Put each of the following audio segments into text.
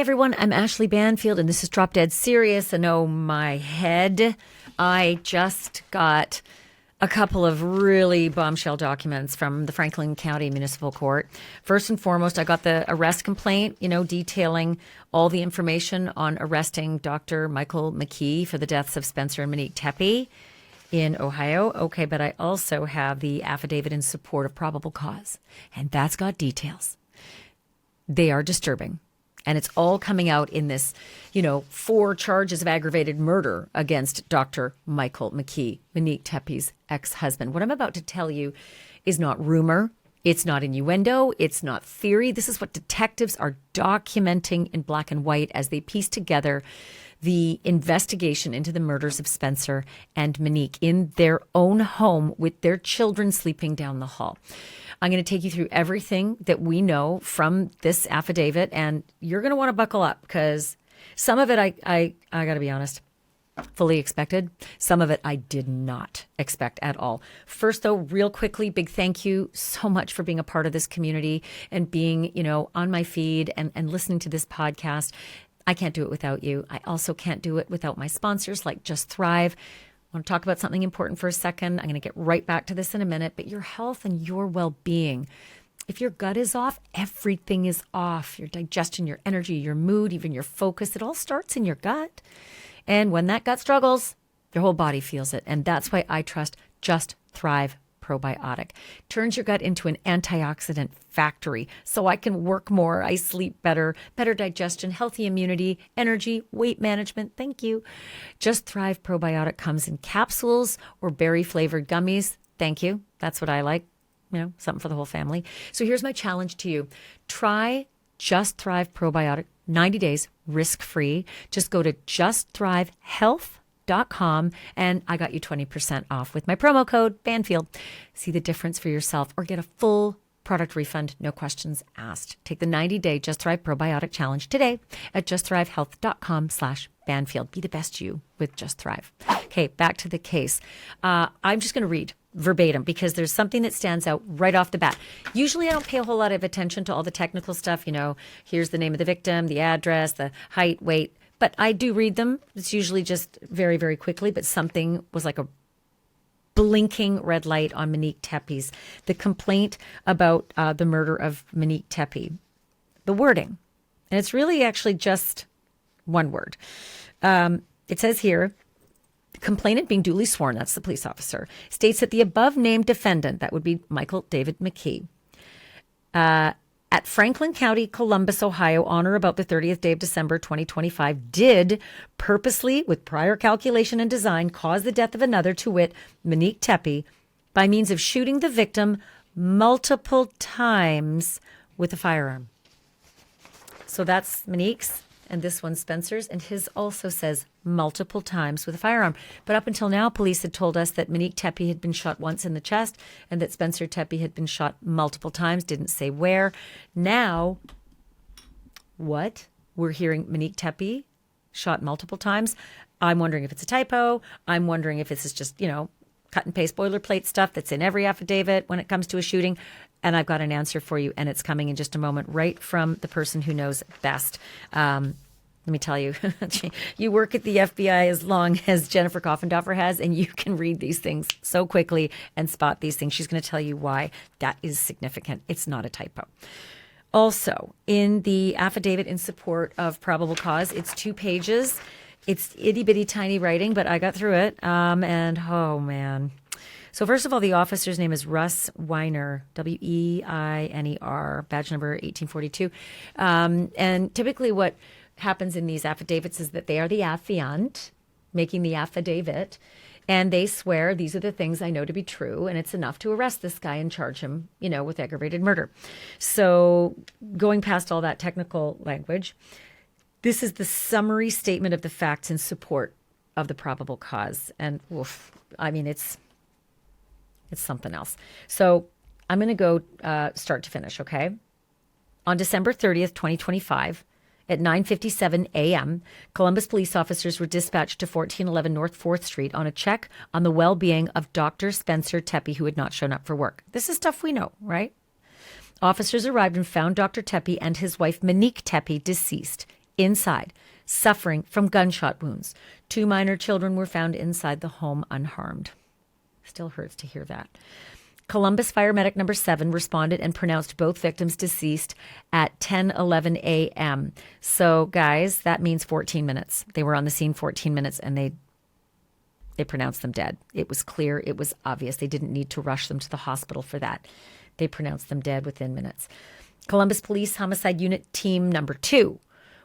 everyone, I'm Ashleigh Banfield, and this is Drop Dead Serious. And oh my head, I just got a couple of really bombshell documents from the Franklin County Municipal Court. First and foremost, I got the arrest complaint, detailing all the information on arresting Dr. Michael McKee for the deaths of Spencer and Monique Tepe in Ohio. Okay, but I also have the affidavit in support of probable cause, and that's got details. They are disturbing. And it's all coming out in this, 4 charges of aggravated murder against Dr. Michael McKee, Monique Tepe's ex-husband. What I'm about to tell you is not rumor. It's not innuendo. It's not theory. This is what detectives are documenting in black and white as they piece together the investigation into the murders of Spencer and Monique in their own home with their children sleeping down the hall. I'm going to take you through everything that we know from this affidavit, and you're going to want to buckle up because some of it I got to be honest, fully expected. Some of it I did not expect at all. First, though, real quickly, big thank you so much for being a part of this community and being, on my feed and listening to this podcast. I can't do it without you. I also can't do it without my sponsors like Just Thrive. I want to talk about something important for a second. I'm going to get right back to this in a minute, but your health and your well-being. If your gut is off, everything is off. Your digestion, your energy, your mood, even your focus, it all starts in your gut. And when that gut struggles, your whole body feels it. And that's why I trust Just Thrive Probiotic. Turns your gut into an antioxidant factory so I can work more, I sleep better, better digestion, healthy immunity, energy, weight management. Thank you. Just Thrive Probiotic comes in capsules or berry flavored gummies. Thank you. That's what I like. Something for the whole family. So here's my challenge to you. Try Just Thrive Probiotic 90 days risk-free. Just go to justthrivehealth.com and I got you 20% off with my promo code Banfield. See the difference for yourself or get a full product refund, no questions asked. Take the 90-day Just Thrive Probiotic Challenge today at justthrivehealth.com/Banfield. Be the best you with Just Thrive. Okay, back to the case. I'm just going to read verbatim because there's something that stands out right off the bat. Usually I don't pay a whole lot of attention to all the technical stuff. Here's the name of the victim, the address, the height, weight. But I do read them. It's usually just very, very quickly. But something was like a blinking red light on Monique Tepe's. The complaint about the murder of Monique Tepe. The wording. And it's really actually just one word. It says here, the complainant being duly sworn, that's the police officer, states that the above named defendant, that would be Michael David McKee, at Franklin County, Columbus, Ohio, on or about the 30th day of December 2025, did purposely, with prior calculation and design, cause the death of another, to wit, Monique Tepe, by means of shooting the victim multiple times with a firearm. So that's Monique's, and this one's Spencer's, and his also says multiple times with a firearm. But up until now, police had told us that Monique Tepe had been shot once in the chest and that Spencer Tepe had been shot multiple times, didn't say where. Now, what? We're hearing Monique Tepe shot multiple times. I'm wondering if it's a typo. I'm wondering if this is just, cut and paste boilerplate stuff that's in every affidavit when it comes to a shooting. And I've got an answer for you, and it's coming in just a moment right from the person who knows best. Let me tell you, you work at the FBI as long as Jennifer Coffendorfer has, and you can read these things so quickly and spot these things. She's going to tell you why that is significant. It's not a typo. Also, in the affidavit in support of probable cause, it's 2 pages. It's itty-bitty tiny writing, but I got through it. And oh, man. So first of all, the officer's name is Russ Weiner, Weiner, badge number 1842. And typically what happens in these affidavits is that they are the affiant making the affidavit, and they swear these are the things I know to be true, and it's enough to arrest this guy and charge him, with aggravated murder. So going past all that technical language, this is the summary statement of the facts in support of the probable cause. And it's something else. So I'm going to go start to finish, okay? On December 30th, 2025, at 9:57 a.m., Columbus police officers were dispatched to 1411 North 4th Street on a check on the well-being of Dr. Spencer Tepe, who had not shown up for work. This is stuff we know, right? Officers arrived and found Dr. Tepe and his wife, Monique Tepe, deceased inside, suffering from gunshot wounds. 2 minor children were found inside the home unharmed. Still hurts to hear that. Columbus Fire Medic number 7 responded and pronounced both victims deceased at 10:11 a.m. So, guys, that means 14 minutes. They were on the scene 14 minutes, and they pronounced them dead. It was clear. It was obvious. They didn't need to rush them to the hospital for that. They pronounced them dead within minutes. Columbus Police Homicide Unit Team number 2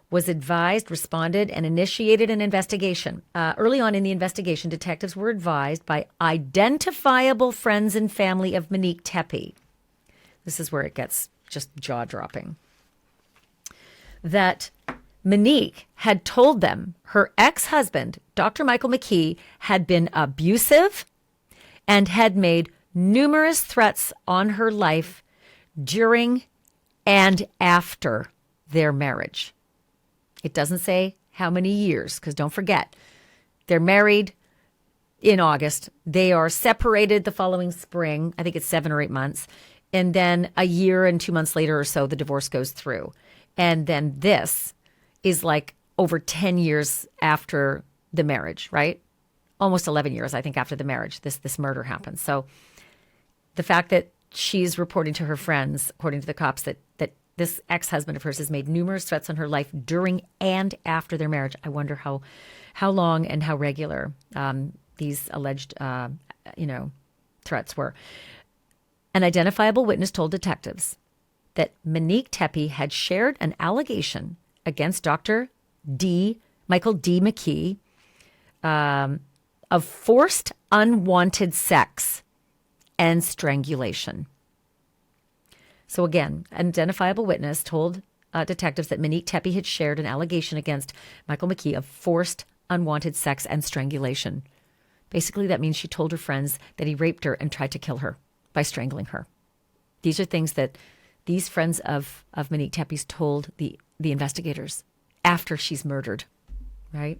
was advised, responded, and initiated an investigation. Early on in the investigation, detectives were advised by identifiable friends and family of Monique Tepe. This is where it gets just jaw-dropping. That Monique had told them her ex-husband, Dr. Michael McKee, had been abusive and had made numerous threats on her life during and after their marriage. It doesn't say how many years, because don't forget, they're married in August. They are separated the following spring. I think it's 7 or 8 months. And then a year and 2 months later or so, the divorce goes through. And then this is like over 10 years after the marriage, right? Almost 11 years, I think, after the marriage, this murder happens. So the fact that she's reporting to her friends, according to the cops, that this ex-husband of hers has made numerous threats on her life during and after their marriage. I wonder how long and how regular these alleged, threats were. An identifiable witness told detectives that Monique Tepe had shared an allegation against Dr. Michael D. McKee, of forced unwanted sex and strangulation. So again, an identifiable witness told detectives that Monique Tepe had shared an allegation against Michael McKee of forced unwanted sex and strangulation. Basically, that means she told her friends that he raped her and tried to kill her by strangling her. These are things that these friends of Monique Tepe's told the investigators after she's murdered, right?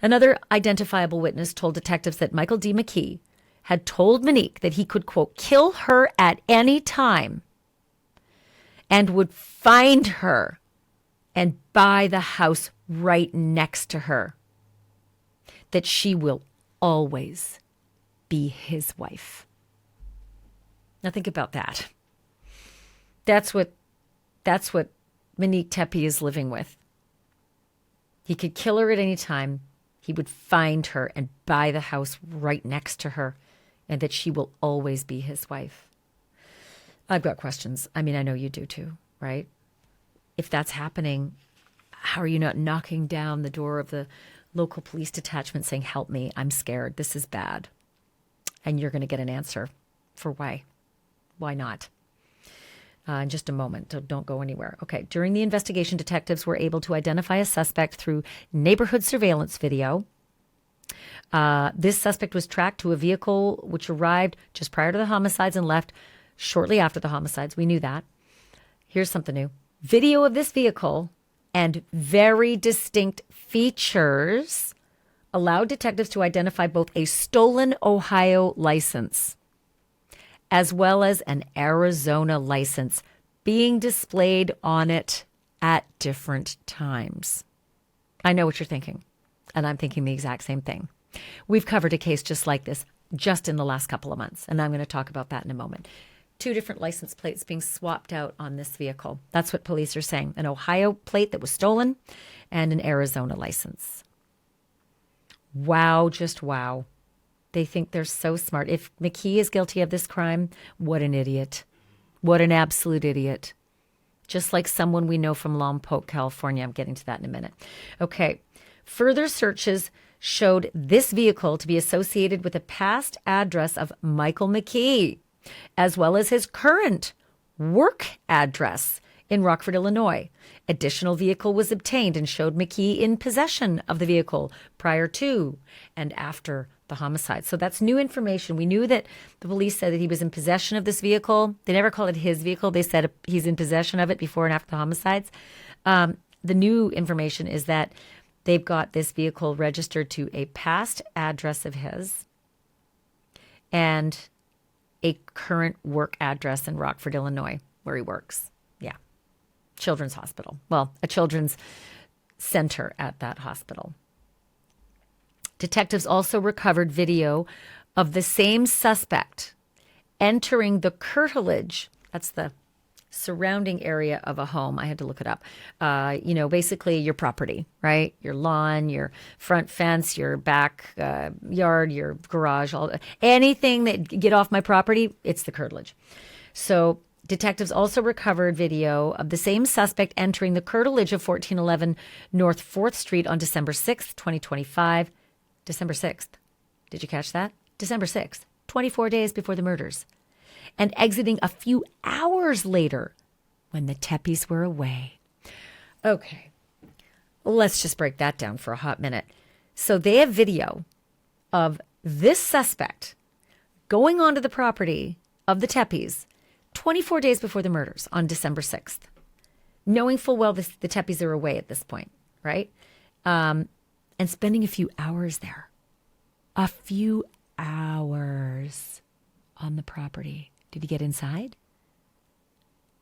Another identifiable witness told detectives that Michael D. McKee had told Monique that he could, quote, kill her at any time and would find her and buy the house right next to her, that she will always be his wife. Now think about that. That's what Monique Tepe is living with. He could kill her at any time. He would find her and buy the house right next to her, and that she will always be his wife. I've got questions. I mean, I know you do too, right? If that's happening, how are you not knocking down the door of the local police detachment saying, help me, I'm scared, this is bad? And you're going to get an answer for why. Why not? In just a moment. Don't go anywhere. Okay. During the investigation, detectives were able to identify a suspect through neighborhood surveillance video. This suspect was tracked to a vehicle which arrived just prior to the homicides and left shortly after the homicides. We knew that. Here's something new. Video of this vehicle and very distinct features allowed detectives to identify both a stolen Ohio license as well as an Arizona license being displayed on it at different times. I know what you're thinking, and I'm thinking the exact same thing. We've covered a case just like this just in the last couple of months, and I'm going to talk about that in a moment. 2 different license plates being swapped out on this vehicle. That's what police are saying. An Ohio plate that was stolen and an Arizona license. Wow, just wow. They think they're so smart. If McKee is guilty of this crime, what an idiot. What an absolute idiot. Just like someone we know from Lompoc, California. I'm getting to that in a minute. Okay. Further searches showed this vehicle to be associated with a past address of Michael McKee, as well as his current work address in Rockford, Illinois. Additional vehicle was obtained and showed McKee in possession of the vehicle prior to and after the homicide. So that's new information. We knew that the police said that he was in possession of this vehicle. They never called it his vehicle. They said he's in possession of it before and after the homicides. The new information is that they've got this vehicle registered to a past address of his and a current work address in Rockford, Illinois, where he works. Yeah. children's hospital. Well, a children's center at that hospital. Detectives also recovered video of the same suspect entering the curtilage. That's the surrounding area of a home. I had to look it up. Basically your property, right? Your lawn, your front fence, your back yard, your garage, anything that get off my property, it's the curtilage. So detectives also recovered video of the same suspect entering the curtilage of 1411 North 4th Street on December 6th, 2025. December 6th. Did you catch that? December 6th, 24 days before the murders. And exiting a few hours later when the Tepes were away. Okay, let's just break that down for a hot minute. So they have video of this suspect going onto the property of the Tepes 24 days before the murders on December 6th, knowing full well the Tepes are away at this point, right? And spending a few hours there. A few hours on the property. Did he get inside?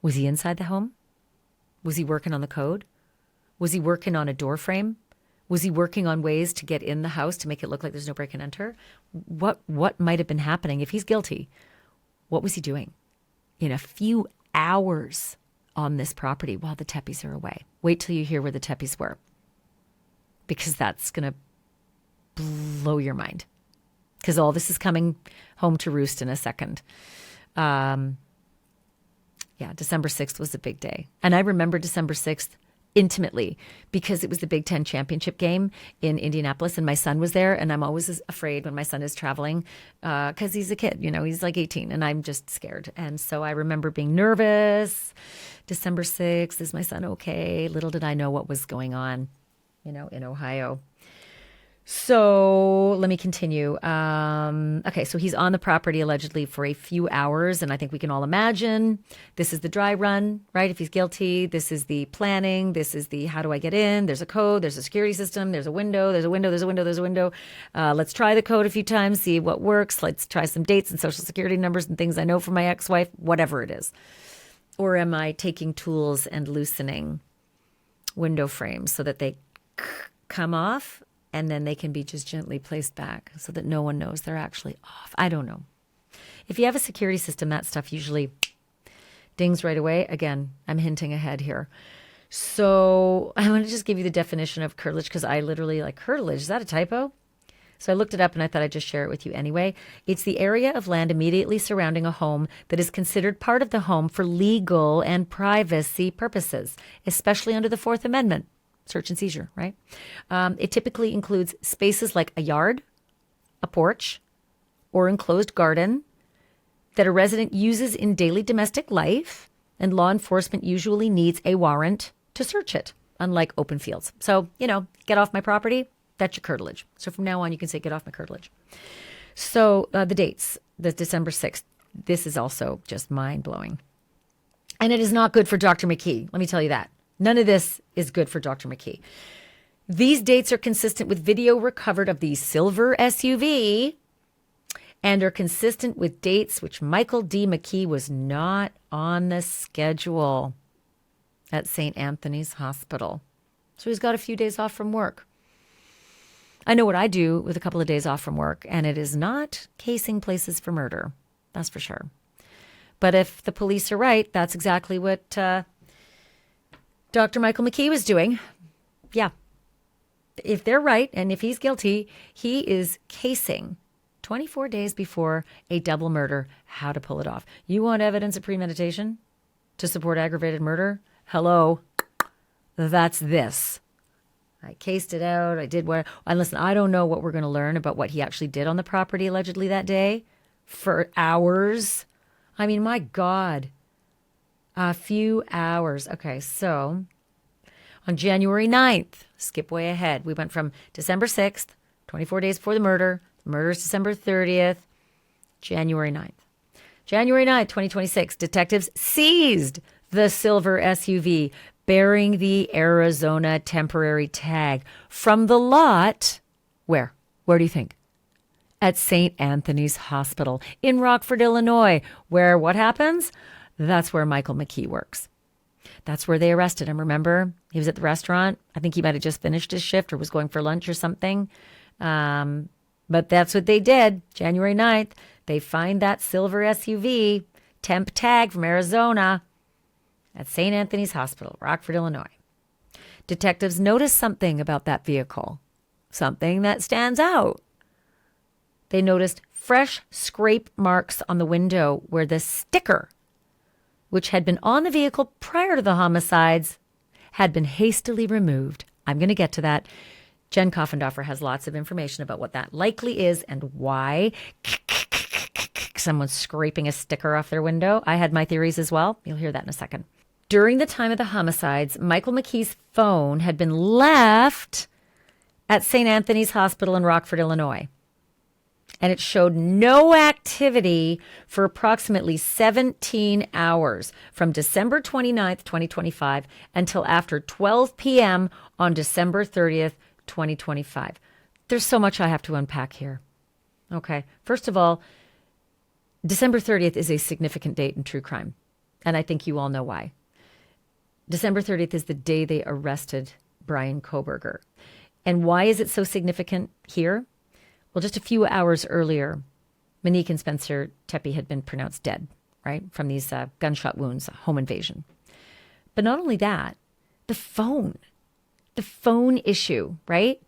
Was he inside the home? Was he working on the code? Was he working on a door frame? Was he working on ways to get in the house to make it look like there's no break and enter? What might have been happening if he's guilty? What was he doing in a few hours on this property while the Tepes are away? Wait till you hear where the Tepes were, because that's going to blow your mind, because all this is coming home to roost in a second. December 6th was a big day. And I remember December 6th intimately because it was the Big Ten championship game in Indianapolis and my son was there. And I'm always afraid when my son is traveling because he's a kid, he's like 18 and I'm just scared. And so I remember being nervous. December 6th, is my son okay? Little did I know what was going on, in Ohio. So let me continue. Okay, so he's on the property allegedly for a few hours, and I think we can all imagine this is the dry run, right? If he's guilty, this is the planning, this is the how do I get in? There's a code, there's a security system, there's a window. Let's try the code a few times, see what works. Let's try some dates and social security numbers and things I know from my ex-wife, whatever it is. Or am I taking tools and loosening window frames so that they come off? And then they can be just gently placed back so that no one knows they're actually off. I don't know. If you have a security system, that stuff usually dings right away. Again, I'm hinting ahead here. So I want to just give you the definition of curtilage because I literally curtilage. Is that a typo? So I looked it up and I thought I'd just share it with you anyway. It's the area of land immediately surrounding a home that is considered part of the home for legal and privacy purposes, especially under the Fourth Amendment. Search and seizure, right? It typically includes spaces like a yard, a porch, or enclosed garden that a resident uses in daily domestic life, and law enforcement usually needs a warrant to search it, unlike open fields. So, get off my property, that's your curtilage. So from now on, you can say, get off my curtilage. So the dates, the December 6th, this is also just mind-blowing. And it is not good for Dr. McKee, let me tell you that. None of this is good for Dr. McKee. These dates are consistent with video recovered of the silver SUV and are consistent with dates which Michael D. McKee was not on the schedule at St. Anthony's Hospital. So he's got a few days off from work. I know what I do with a couple of days off from work, and it is not casing places for murder. That's for sure. But if the police are right, that's exactly what Dr. Michael McKee was doing. Yeah. If they're right, and if he's guilty, he is casing 24 days before a double murder, how to pull it off. You want evidence of premeditation to support aggravated murder? Hello. That's this. I cased it out. I did what. And listen, I don't know what we're going to learn about what he actually did on the property allegedly that day for hours. I mean, my God. A few hours. Okay, so on January 9th, skip way ahead. We went from December 6th, 24 days before the murder. The murder is December 30th, January 9th. January 9th, 2026, detectives seized the silver SUV bearing the Arizona temporary tag from the lot. Where? Where do you think? At St. Anthony's Hospital in Rockford, Illinois, where what happens? That's where Michael McKee works. That's where they arrested him. Remember? He was at the restaurant. I think he might have just finished his shift or was going for lunch or something. But that's what they did. January 9th, they find that silver SUV, temp tag from Arizona, at St. Anthony's Hospital, Rockford, Illinois. Detectives noticed something about that vehicle, something that stands out. They noticed fresh scrape marks on the window where the sticker, which had been on the vehicle prior to the homicides, had been hastily removed. I'm going to get to that. Jen Coffendorfer has lots of information about what that likely is and why someone's scraping a sticker off their window. I had my theories as well. You'll hear that in a second. During the time of the homicides, Michael McKee's phone had been left at St. Anthony's Hospital in Rockford, Illinois. And it showed no activity for approximately 17 hours from December 29th, 2025 until after 12 p.m. on December 30th, 2025. There's so much I have to unpack here. Okay. First of all, December 30th is a significant date in true crime. And I think you all know why. December 30th is the day they arrested Bryan Kohberger. And why is it so significant here? Well, just a few hours earlier, Monique and Spencer Tepe had been pronounced dead, right, from these gunshot wounds, home invasion. But not only that, the phone issue, right?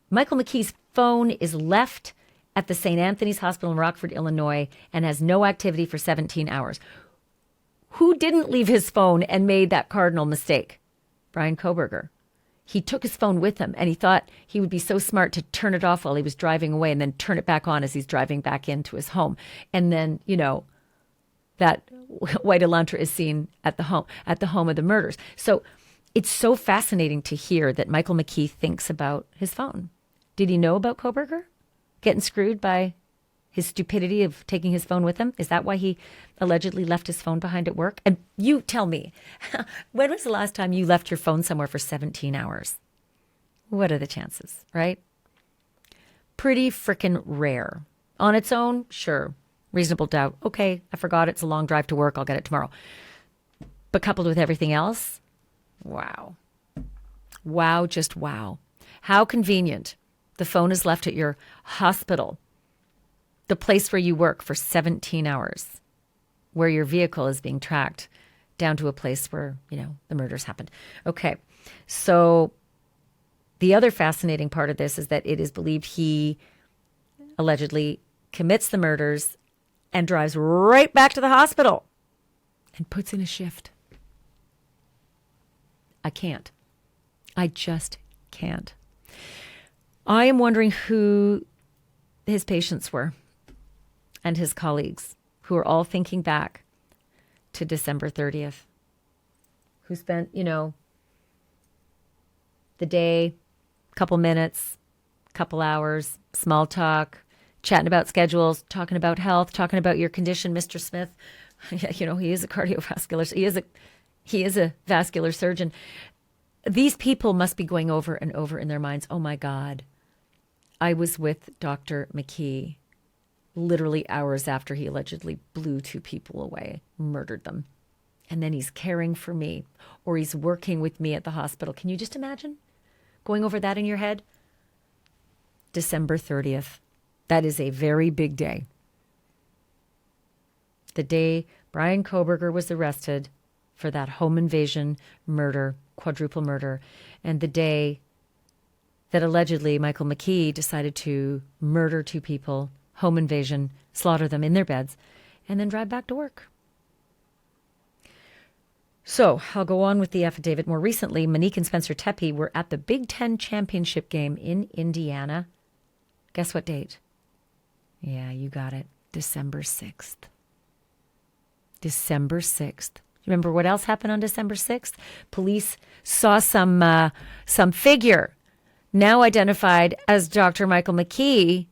Michael McKee's phone is left at the St. Anthony's Hospital in Rockford, Illinois, and has no activity for 17 hours. Who didn't leave his phone and made that cardinal mistake? Bryan Kohberger. He took his phone with him, and he thought he would be so smart to turn it off while he was driving away and then turn it back on as he's driving back into his home. And then, that white Elantra is seen at the home of the murders. So it's so fascinating to hear that Michael McKee thinks about his phone. Did he know about Kohberger getting screwed by his stupidity of taking his phone with him? Is that why he allegedly left his phone behind at work? And you tell me, when was the last time you left your phone somewhere for 17 hours? What are the chances, right? Pretty frickin' rare. On its own, sure. Reasonable doubt. Okay, I forgot it's a long drive to work. I'll get it tomorrow. But coupled with everything else, wow. Wow, just wow. How convenient. The phone is left at your hospital, the place where you work, for 17 hours, where your vehicle is being tracked down to a place where, the murders happened. Okay. So the other fascinating part of this is that it is believed he allegedly commits the murders and drives right back to the hospital and puts in a shift. I can't. I just can't. I am wondering who his patients were and his colleagues, who are all thinking back to December 30th, who spent, the day, couple minutes, couple hours, small talk, chatting about schedules, talking about health, talking about your condition, Mr. Smith. He is a cardiovascular, he is a vascular surgeon. These people must be going over and over in their minds, oh my God, I was with Dr. McKee literally hours after he allegedly blew 2 people away, murdered them. And then he's caring for me, or he's working with me at the hospital. Can you just imagine going over that in your head? December 30th. That is a very big day. The day Bryan Kohberger was arrested for that home invasion murder, quadruple murder, and the day that allegedly Michael McKee decided to murder 2 people, home invasion, slaughter them in their beds, and then drive back to work. So I'll go on with the affidavit. More recently, Monique and Spencer Tepe were at the Big Ten championship game in Indiana. Guess what date? Yeah, you got it. December 6th. December 6th. Remember what else happened on December 6th? Police saw some figure, now identified as Dr. Michael McKee,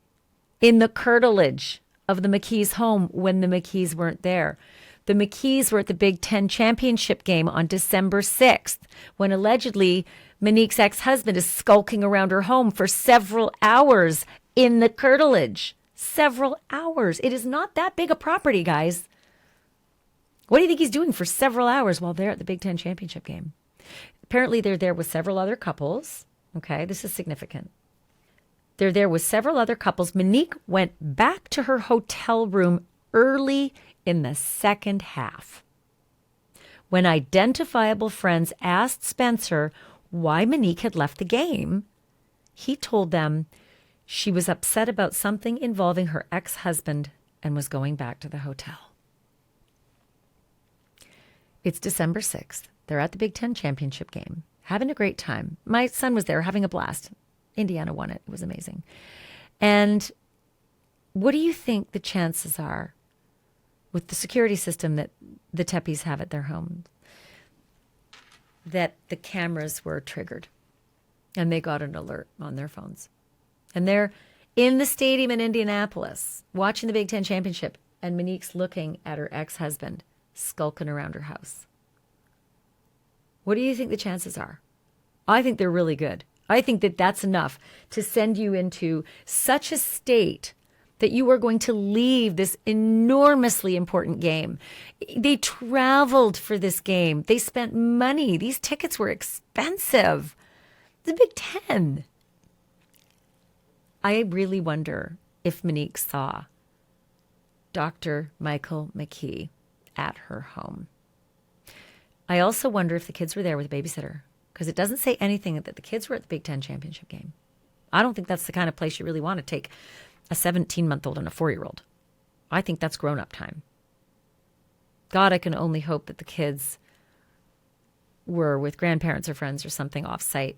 in the curtilage of the McKees' home when the McKees weren't there. The McKees were at the Big Ten championship game on December 6th, when allegedly Monique's ex-husband is skulking around her home for several hours in the curtilage. Several hours. It is not that big a property, guys. What do you think he's doing for several hours while they're at the Big Ten championship game? Apparently, they're there with several other couples. Okay, this is significant. They're there with several other couples. Monique went back to her hotel room early in the second half. When identifiable friends asked Spencer why Monique had left the game, he told them she was upset about something involving her ex-husband and was going back to the hotel. It's December 6th. They're at the Big Ten championship game, having a great time. My son was there having a blast. Indiana won it. It was amazing. And what do you think the chances are with the security system that the Tepes have at their home that the cameras were triggered and they got an alert on their phones? And they're in the stadium in Indianapolis watching the Big Ten championship, and Monique's looking at her ex-husband skulking around her house. What do you think the chances are? I think they're really good. I think that that's enough to send you into such a state that you are going to leave this enormously important game. They traveled for this game. They spent money. These tickets were expensive. The Big Ten. I really wonder if Monique saw Dr. Michael McKee at her home. I also wonder if the kids were there with a babysitter, because it doesn't say anything that the kids were at the Big Ten championship game. I don't think that's the kind of place you really want to take a 17-month-old and a 4-year-old. I think that's grown-up time. God, I can only hope that the kids were with grandparents or friends or something off-site.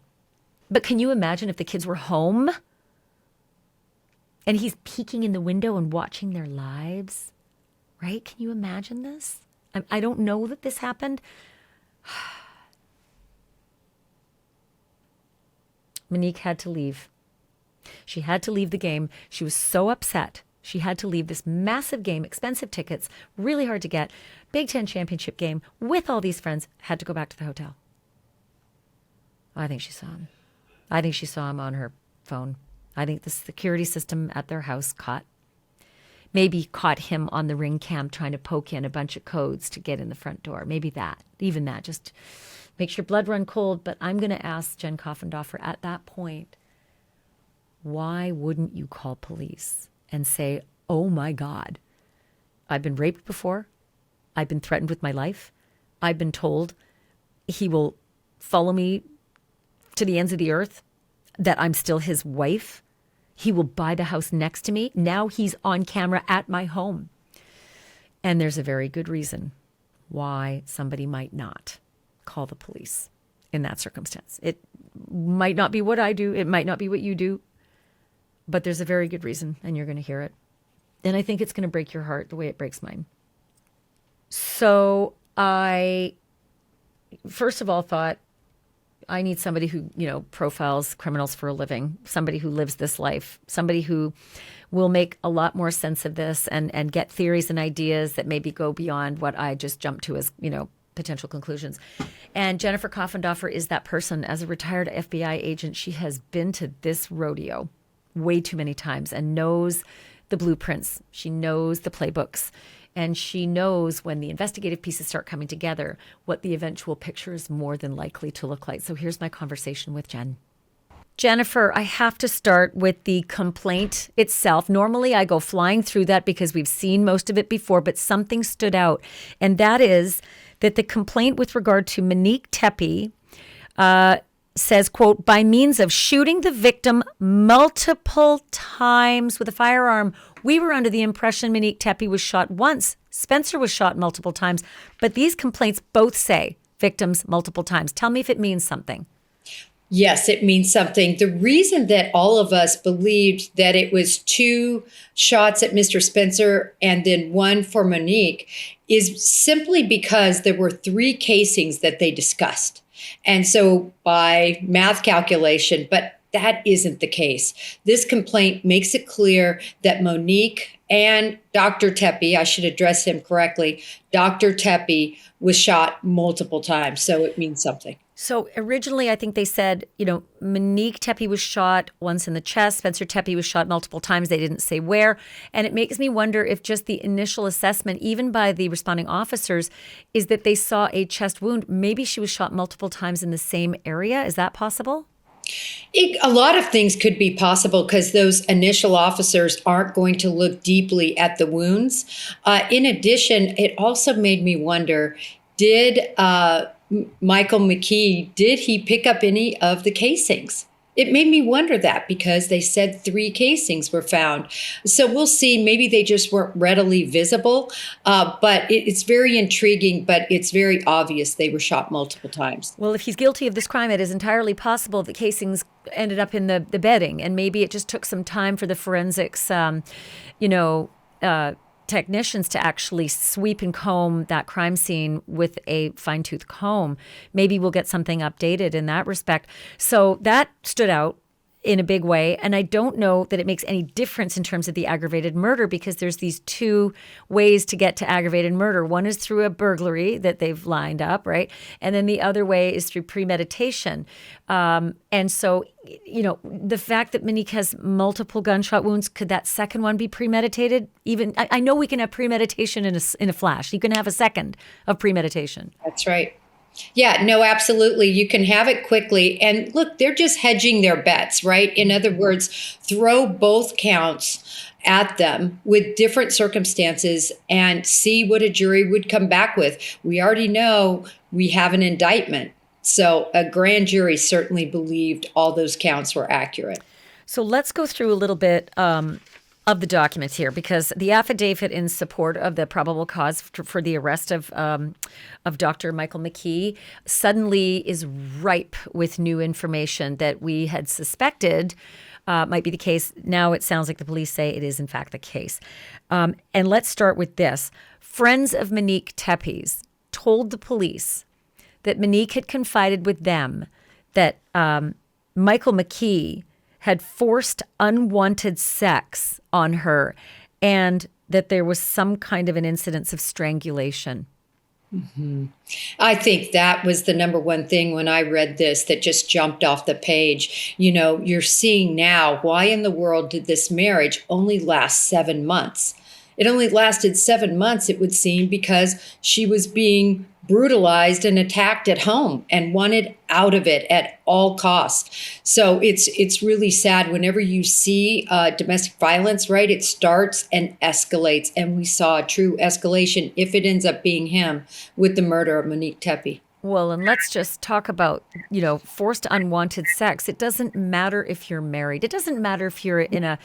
But can you imagine if the kids were home and he's peeking in the window and watching their lives? Right? Can you imagine this? I don't know that this happened. Monique had to leave. She had to leave the game. She was so upset. She had to leave this massive game, expensive tickets, really hard to get, Big Ten championship game with all these friends, had to go back to the hotel. I think she saw him. I think she saw him on her phone. I think the security system at their house maybe caught him on the ring cam trying to poke in a bunch of codes to get in the front door. Maybe that, even that, just makes your blood run cold. But I'm going to ask Jen Coffendorfer at that point, why wouldn't you call police and say, oh my God, I've been raped before. I've been threatened with my life. I've been told he will follow me to the ends of the earth, that I'm still his wife. He will buy the house next to me. Now he's on camera at my home. And there's a very good reason why somebody might not call the police in that circumstance. It might not be what I do. It might not be what you do. But there's a very good reason, and you're going to hear it. And I think it's going to break your heart the way it breaks mine. So I, first of all, thought, I need somebody who, profiles criminals for a living, somebody who lives this life, somebody who will make a lot more sense of this and get theories and ideas that maybe go beyond what I just jumped to as, potential conclusions. And Jennifer Coffendorfer is that person. As a retired FBI agent, she has been to this rodeo way too many times and knows the blueprints. She knows the playbooks. And she knows when the investigative pieces start coming together, what the eventual picture is more than likely to look like. So here's my conversation with Jen. Jennifer, I have to start with the complaint itself. Normally, I go flying through that because we've seen most of it before, but something stood out. And that is that the complaint with regard to Monique Tepe says, quote, by means of shooting the victim multiple times with a firearm. We were under the impression Monique Tepe was shot once. Spencer was shot multiple times. But these complaints both say victims multiple times. Tell me if it means something. Yes, it means something. The reason that all of us believed that it was 2 shots at Mr. Spencer and then 1 for Monique is simply because there were 3 casings that they discussed. And so by math calculation, but that isn't the case. This complaint makes it clear that Monique and Dr. Tepe, I should address him correctly, Dr. Tepe was shot multiple times. So it means something. So originally, I think they said, Monique Tepe was shot once in the chest. Spencer Tepe was shot multiple times. They didn't say where. And it makes me wonder if just the initial assessment, even by the responding officers, is that they saw a chest wound. Maybe she was shot multiple times in the same area. Is that possible? A lot of things could be possible because those initial officers aren't going to look deeply at the wounds. In addition, it also made me wonder, did Michael McKee, did he pick up any of the casings? It made me wonder that because they said 3 casings were found. So we'll see. Maybe they just weren't readily visible. But it's very intriguing, but it's very obvious they were shot multiple times. Well, if he's guilty of this crime, it is entirely possible that casings ended up in the bedding. And maybe it just took some time for the forensics, technicians to actually sweep and comb that crime scene with a fine-tooth comb. Maybe we'll get something updated in that respect. So that stood out in a big way. And I don't know that it makes any difference in terms of the aggravated murder because there's these 2 ways to get to aggravated murder. One is through a burglary that they've lined up, right? And then the other way is through premeditation. And so, the fact that Monique has multiple gunshot wounds, could that second one be premeditated? Even I know we can have premeditation in a flash. You can have a second of premeditation. That's right. Yeah, no, absolutely. You can have it quickly. And look, they're just hedging their bets, right? In other words, throw both counts at them with different circumstances and see what a jury would come back with. We already know we have an indictment. So a grand jury certainly believed all those counts were accurate. So let's go through a little bit of the documents here, because the affidavit in support of the probable cause for the arrest of Dr. Michael McKee suddenly is ripe with new information that we had suspected might be the case. Now it sounds like the police say it is in fact the case. And let's start with this. Friends of Monique Tepe's told the police that Monique had confided with them that Michael McKee had forced unwanted sex on her and that there was some kind of an incidence of strangulation. Mm-hmm. I think that was the number one thing when I read this that just jumped off the page. You're seeing now, why in the world did this marriage only last 7 months? It only lasted 7 months, it would seem, because she was being brutalized and attacked at home and wanted out of it at all costs. So it's really sad whenever you see domestic violence, right? It starts and escalates. And we saw a true escalation, if it ends up being him, with the murder of Monique Tepe. Well, and let's just talk about, forced unwanted sex. It doesn't matter if you're married. It doesn't matter if you're in a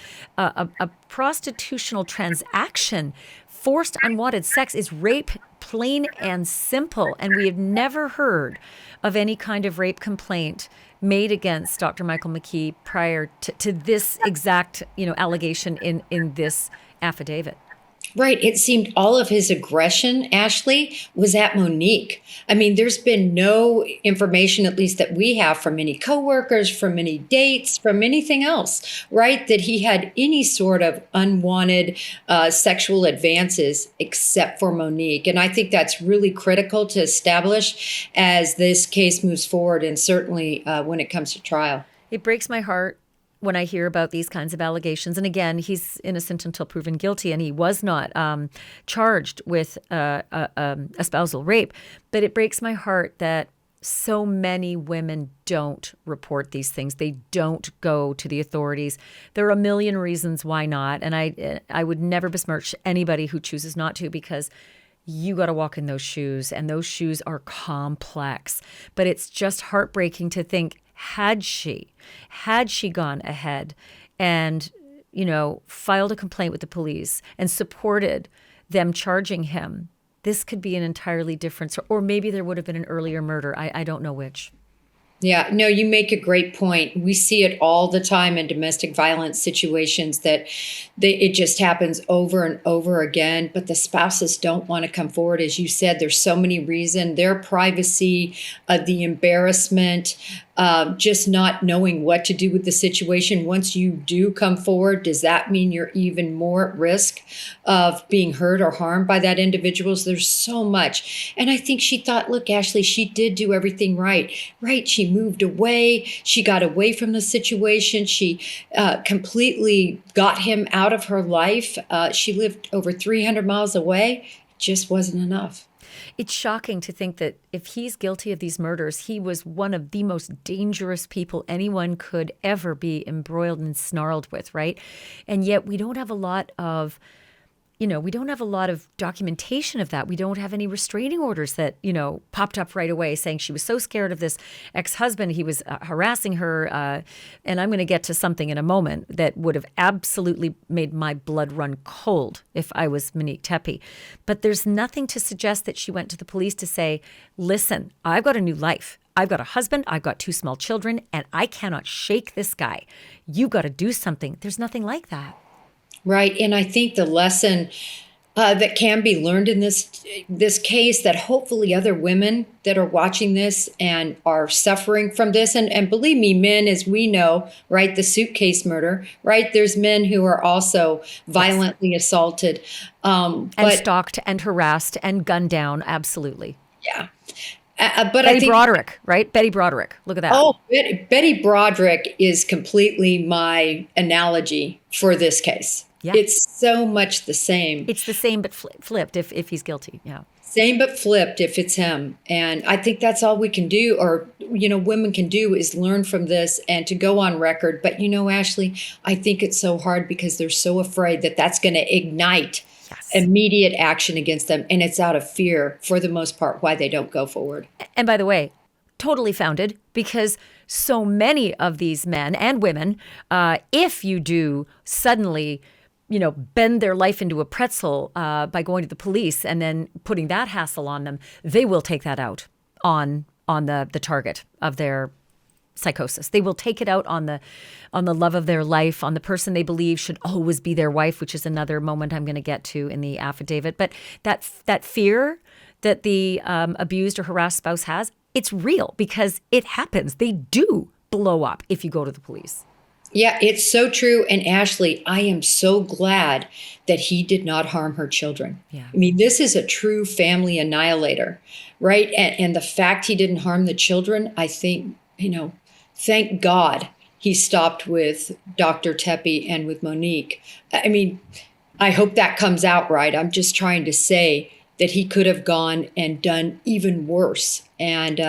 prostitutional transaction. Forced unwanted sex is rape, plain and simple. And we have never heard of any kind of rape complaint made against Dr. Michael McKee prior to this exact, allegation in this affidavit. Right. It seemed all of his aggression, Ashleigh, was at Monique. I mean, there's been no information, at least that we have, from any coworkers, from any dates, from anything else, right, that he had any sort of unwanted sexual advances except for Monique. And I think that's really critical to establish as this case moves forward, and certainly when it comes to trial. It breaks my heart when I hear about these kinds of allegations. And again, he's innocent until proven guilty, and he was not charged with espousal rape. But it breaks my heart that so many women don't report these things. They don't go to the authorities. There are a million reasons why not. And I would never besmirch anybody who chooses not to, because you got to walk in those shoes, and those shoes are complex. But it's just heartbreaking to think, had she gone ahead and, filed a complaint with the police and supported them charging him, this could be an entirely different, or maybe there would have been an earlier murder. I don't know which. Yeah, no, you make a great point. We see it all the time in domestic violence situations that it just happens over and over again, but the spouses don't want to come forward. As you said, there's so many reasons, their privacy, the embarrassment, just not knowing what to do with the situation. Once you do come forward, does that mean you're even more at risk of being hurt or harmed by that individual? So there's so much. And I think she thought, look, Ashleigh, she did do everything right. Right. She moved away. She got away from the situation. She completely got him out of her life. She lived over 300 miles away. It just wasn't enough. It's shocking to think that if he's guilty of these murders, he was one of the most dangerous people anyone could ever be embroiled and snarled with, right? And yet we don't have a lot of, we don't have a lot of documentation of that. We don't have any restraining orders that, popped up right away saying she was so scared of this ex-husband. He was harassing her. And I'm going to get to something in a moment that would have absolutely made my blood run cold if I was Monique Tepe. But there's nothing to suggest that she went to the police to say, listen, I've got a new life. I've got a husband, I've got 2 small children, and I cannot shake this guy. You've got to do something. There's nothing like that. Right. And I think the lesson that can be learned in this case, that hopefully other women that are watching this and are suffering from this, and believe me, men, as we know, right, the suitcase murder, right, there's men who are also violently assaulted. And stalked and harassed and gunned down. Absolutely. Yeah. But Betty I think Broderick, right? Betty Broderick. Look at that. Oh, Betty Broderick is completely my analogy for this case. Yeah. It's so much the same. It's the same but flipped if he's guilty. Yeah. Same but flipped if it's him. And I think that's all we can do, or, women can do, is learn from this and to go on record. But, Ashleigh, I think it's so hard because they're so afraid that that's going to ignite immediate action against them. And it's out of fear, for the most part, why they don't go forward. And by the way, totally founded, because so many of these men and women, if you do suddenly bend their life into a pretzel by going to the police and then putting that hassle on them, they will take that out on the target of their psychosis. They will take it out on the love of their life, on the person they believe should always be their wife, which is another moment I'm going to get to in the affidavit. But that fear that the abused or harassed spouse has, it's real because it happens. They do blow up if you go to the police. Yeah, it's so true. And Ashleigh, I am so glad that he did not harm her children. Yeah. I mean, this is a true family annihilator, right? And the fact he didn't harm the children, I think, thank God he stopped with Dr. Tepe and with Monique. I mean, I hope that comes out right. I'm just trying to say that he could have gone and done even worse. And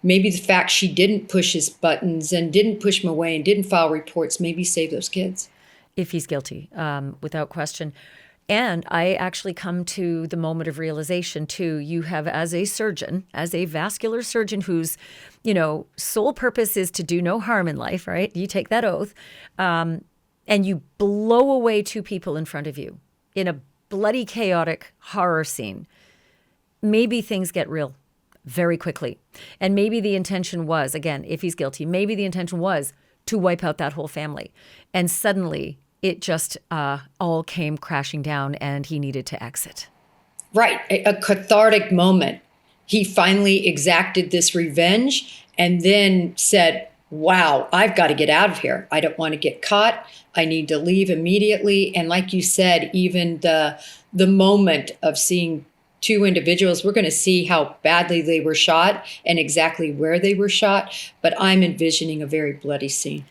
maybe the fact she didn't push his buttons and didn't push him away and didn't file reports maybe save those kids. If he's guilty, without question. And I actually come to the moment of realization, too. You have, as a surgeon, as a vascular surgeon whose, sole purpose is to do no harm in life, right? You take that oath, and you blow away 2 people in front of you in a bloody, chaotic horror scene. Maybe things get real very quickly. And maybe the intention was, again, if he's guilty, maybe the intention was to wipe out that whole family. And suddenly it just all came crashing down and he needed to exit. Right. A cathartic moment. He finally exacted this revenge and then said, wow, I've got to get out of here. I don't want to get caught. I need to leave immediately. And like you said, even the moment of seeing 2 individuals, we're going to see how badly they were shot and exactly where they were shot. But I'm envisioning a very bloody scene.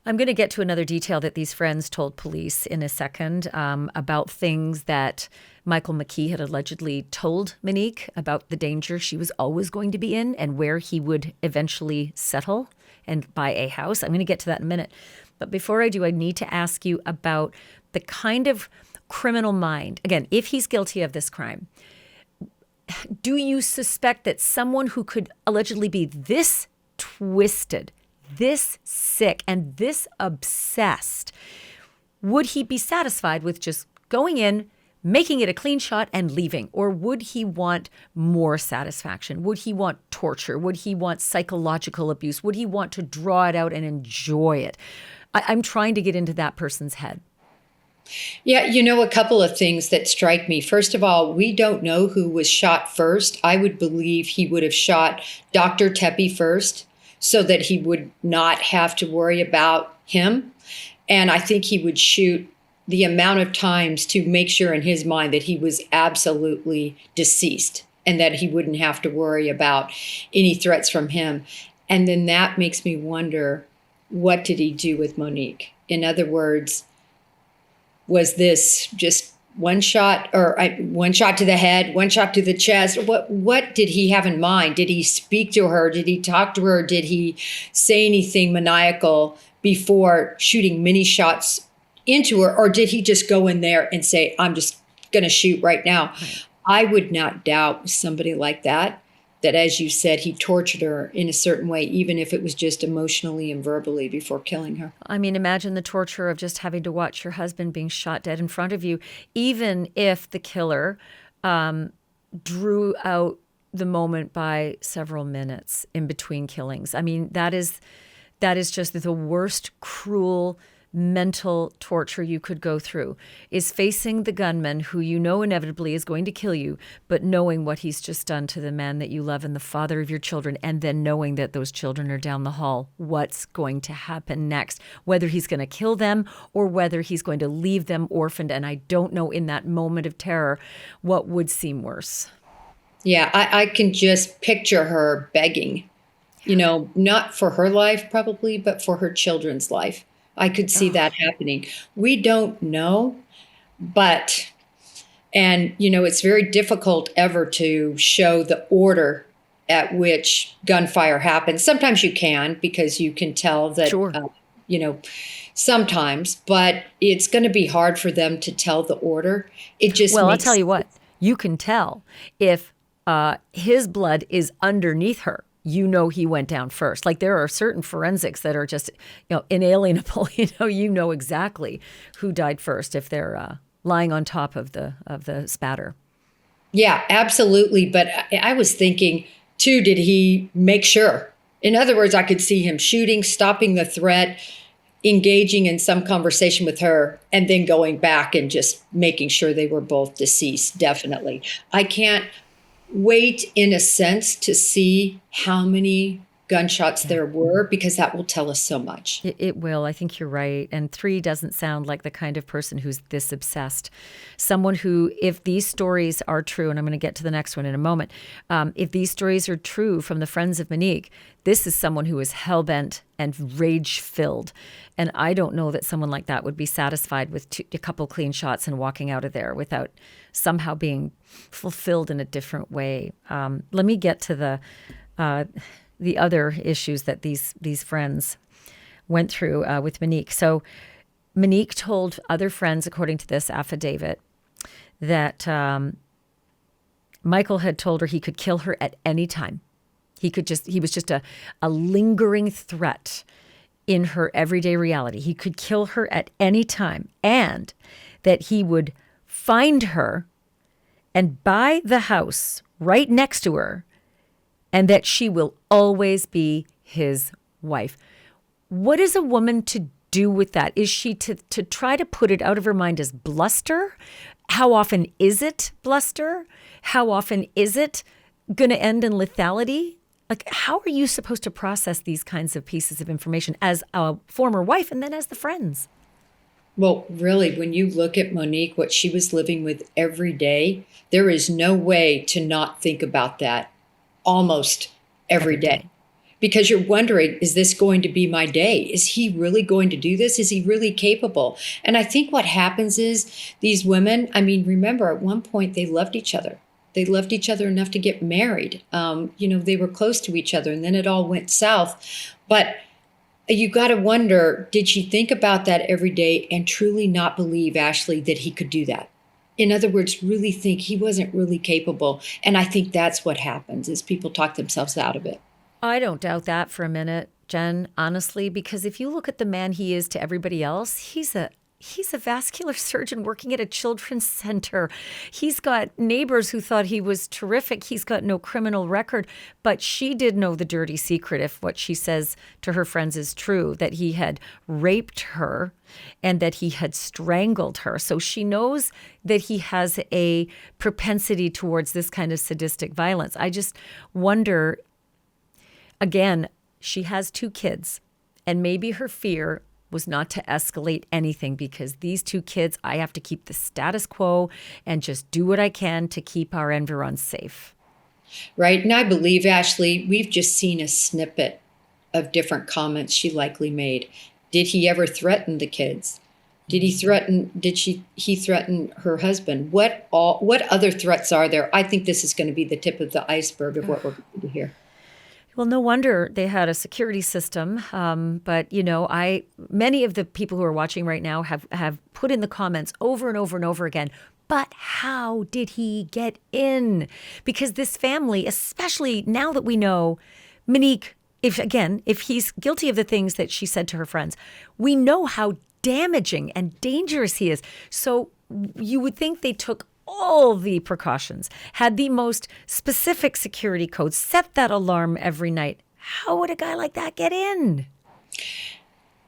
I'm going to get to another detail that these friends told police in a second about things that Michael McKee had allegedly told Monique about the danger she was always going to be in and where he would eventually settle and buy a house. I'm going to get to that in a minute. But before I do, I need to ask you about the kind of criminal mind. Again, if he's guilty of this crime, do you suspect that someone who could allegedly be this twisted, this sick, and this obsessed, would he be satisfied with just going in, making it a clean shot and leaving? Or would he want more satisfaction? Would he want torture? Would he want psychological abuse? Would he want to draw it out and enjoy it? I'm trying to get into that person's head. Yeah, a couple of things that strike me. First of all, we don't know who was shot first. I would believe he would have shot Dr. Tepe first so that he would not have to worry about him. And I think he would shoot the amount of times to make sure in his mind that he was absolutely deceased and that he wouldn't have to worry about any threats from him. And then that makes me wonder, what did he do with Monique? In other words, was this just one shot, or one shot to the head, one shot to the chest? What did he have in mind? Did he speak to her? Did he talk to her? Did he say anything maniacal before shooting many shots into her? Or did he just go in there and say, I'm just going to shoot right now? I would not doubt somebody like that, as you said, he tortured her in a certain way, even if it was just emotionally and verbally before killing her. I mean, imagine the torture of just having to watch your husband being shot dead in front of you, even if the killer drew out the moment by several minutes in between killings. I mean, that is just the worst, cruel mental torture you could go through, is facing the gunman who you know inevitably is going to kill you, but knowing what he's just done to the man that you love and the father of your children, and then knowing that those children are down the hall. What's going to happen next? Whether he's going to kill them or whether he's going to leave them orphaned. And I don't know, in that moment of terror, what would seem worse. Yeah, I can just picture her begging, not for her life probably, but for her children's life. I could see that happening. We don't know, and it's very difficult ever to show the order at which gunfire happens. Sometimes you can, because you can tell that, Sure. Sometimes, but it's going to be hard for them to tell the order. It just I'll tell you what, you can tell if his blood is underneath her. He went down first. Like, there are certain forensics that are just, inalienable. You know exactly who died first if they're lying on top of the spatter. Yeah, absolutely. But I was thinking too, did he make sure? In other words, I could see him shooting, stopping the threat, engaging in some conversation with her, and then going back and just making sure they were both deceased. Definitely. I can't wait, in a sense, to see how many gunshots there were, because that will tell us so much. It will. I think you're right. And 3 doesn't sound like the kind of person who's this obsessed. Someone who, if these stories are true, and I'm going to get to the next one in a moment, if these stories are true from the friends of Monique, this is someone who is hell-bent and rage-filled. And I don't know that someone like that would be satisfied with a couple clean shots and walking out of there without somehow being fulfilled in a different way. Let me get to the other issues that these friends went through with Monique. So Monique told other friends, according to this affidavit, that Michael had told her he could kill her at any time. He was just a lingering threat in her everyday reality. He could kill her at any time, and that he would find her and buy the house right next to her, and that she will always be his wife. What is a woman to do with that? Is she to try to put it out of her mind as bluster? How often is it bluster? How often is it going to end in lethality? Like, how are you supposed to process these kinds of pieces of information as a former wife and then as the friends? Well, really, when you look at Monique, what she was living with every day, there is no way to not think about that almost every day. Because you're wondering, is this going to be my day? Is he really going to do this? Is he really capable? And I think what happens is these women, remember, at one point they loved each other. They loved each other enough to get married. They were close to each other, and then it all went south. But you got to wonder, did she think about that every day and truly not believe, Ashleigh, that he could do that? In other words, really think he wasn't really capable. And I think that's what happens, is people talk themselves out of it. I don't doubt that for a minute, Jen, honestly, because if you look at the man he is to everybody else, he's a vascular surgeon working at a children's center. He's got neighbors who thought he was terrific. He's got no criminal record, but she did know the dirty secret, if what she says to her friends is true, that he had raped her and that he had strangled her. So she knows that he has a propensity towards this kind of sadistic violence. I just wonder, again, she has 2 kids, and maybe her fear was not to escalate anything because these 2 kids, I have to keep the status quo and just do what I can to keep our environs safe. Right. And I believe, Ashleigh, we've just seen a snippet of different comments she likely made. Did he ever threaten the kids? He threaten her husband? What other threats are there? I think this is going to be the tip of the iceberg of what we're going to hear. Well, no wonder they had a security system. But, many of the people who are watching right now have put in the comments over and over and over again, but how did he get in? Because this family, especially now that we know Monique, if he's guilty of the things that she said to her friends, we know how damaging and dangerous he is. So you would think they took all the precautions, had the most specific security codes, set that alarm every night. How would a guy like that get in?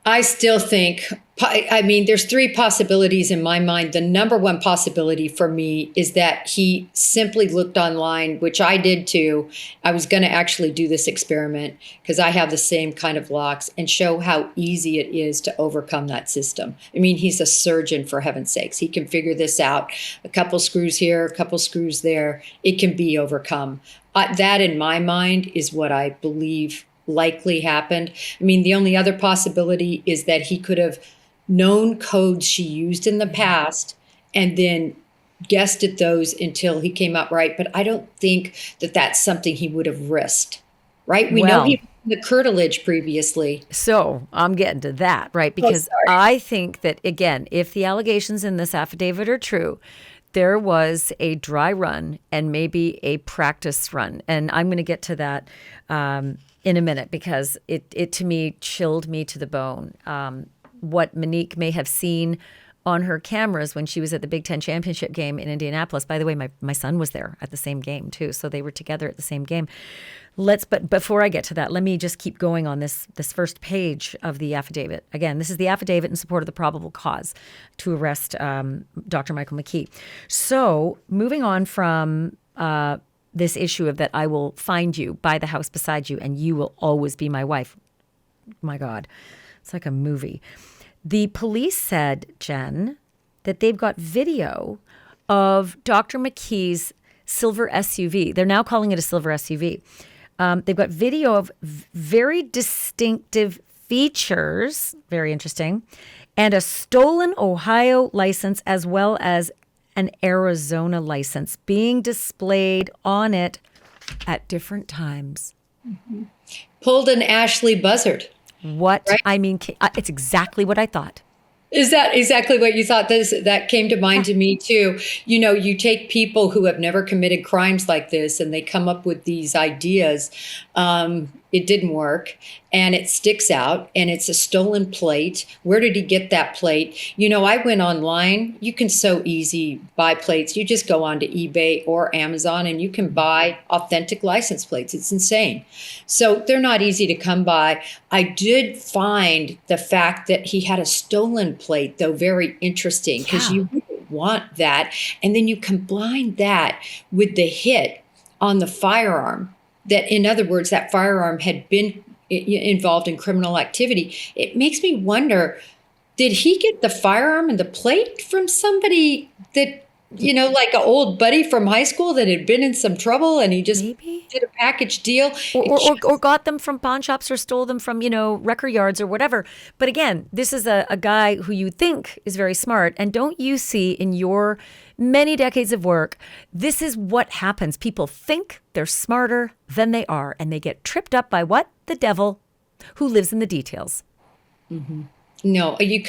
I still think, there's 3 possibilities in my mind. The number one possibility for me is that he simply looked online, which I did too. I was going to actually do this experiment because I have the same kind of locks and show how easy it is to overcome that system. He's a surgeon, for heaven's sakes. He can figure this out. A couple screws here, a couple screws there. It can be overcome. That, in my mind, is what I believe likely happened. The only other possibility is that he could have known codes she used in the past and then guessed at those until he came out right. But I don't think that that's something he would have risked, right? We know he was in the curtilage previously. So I'm getting to that, right? Because I think that, again, if the allegations in this affidavit are true, there was a dry run and maybe a practice run. And I'm going to get to that in a minute because it to me chilled me to the bone. What Monique may have seen on her cameras when she was at the Big Ten championship game in Indianapolis. By the way, my son was there at the same game too, so they were together at the same game. But before I get to that, let me just keep going on this first page of the affidavit. Again, this is the affidavit in support of the probable cause to arrest Dr. Michael McKee. So moving on from this issue of that I will find you by the house beside you and you will always be my wife. My God, it's like a movie. The police said, Jen, that they've got video of Dr. McKee's silver SUV. They're now calling it a silver SUV. They've got video of very distinctive features, very interesting, and a stolen Ohio license as well as an Arizona license being displayed on it at different times. Mm-hmm. Pulled an Ashleigh buzzard. What? Right? It's exactly what I thought. Is that exactly what you thought? That came to mind to me too. You take people who have never committed crimes like this and they come up with these ideas. It didn't work and it sticks out and it's a stolen plate. Where did he get that plate? I went online. You can so easy buy plates. You just go onto eBay or Amazon and you can buy authentic license plates. It's insane. So they're not easy to come by. I did find the fact that he had a stolen plate, though, very interesting because you wouldn't want that. And then you combine that with the hit on the firearm. That, in other words, that firearm had been involved in criminal activity. It makes me wonder, did he get the firearm and the plate from somebody that, like an old buddy from high school that had been in some trouble and he just did a package deal? Or got them from pawn shops or stole them from, record yards or whatever. But again, this is a guy who you think is very smart. And don't you see in your many decades of work, this is what happens. People think they're smarter than they are, and they get tripped up by what? The devil, who lives in the details. Mm-hmm. No, you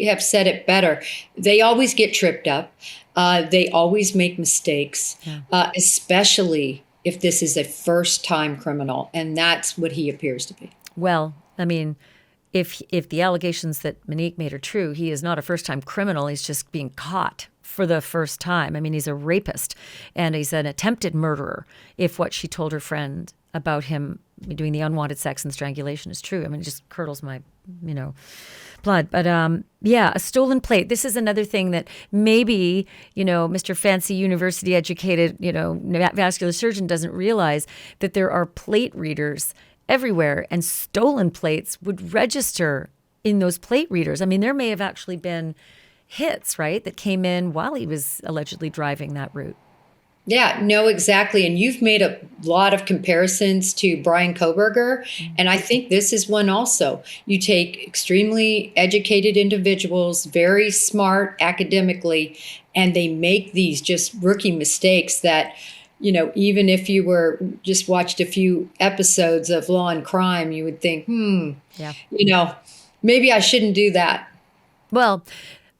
have said it better. They always get tripped up. They always make mistakes, especially if this is a first-time criminal, and that's what he appears to be. Well, if the allegations that Monique made are true, he is not a first-time criminal. He's just being caught for the first time. He's a rapist and he's an attempted murderer if what she told her friend about him doing the unwanted sex and strangulation is true. It just curdles my, blood. But a stolen plate. This is another thing that maybe, Mr. Fancy University educated, vascular surgeon doesn't realize that there are plate readers everywhere, and stolen plates would register in those plate readers. I mean, there may have actually been hits, right, that came in while he was allegedly driving that route. Yeah, no, exactly. And you've made a lot of comparisons to Brian Koberger. And I think this is one also. You take extremely educated individuals, very smart academically, and they make these just rookie mistakes that, even if you were just watched a few episodes of Law and Crime, you would think, Yeah. Maybe I shouldn't do that. Well,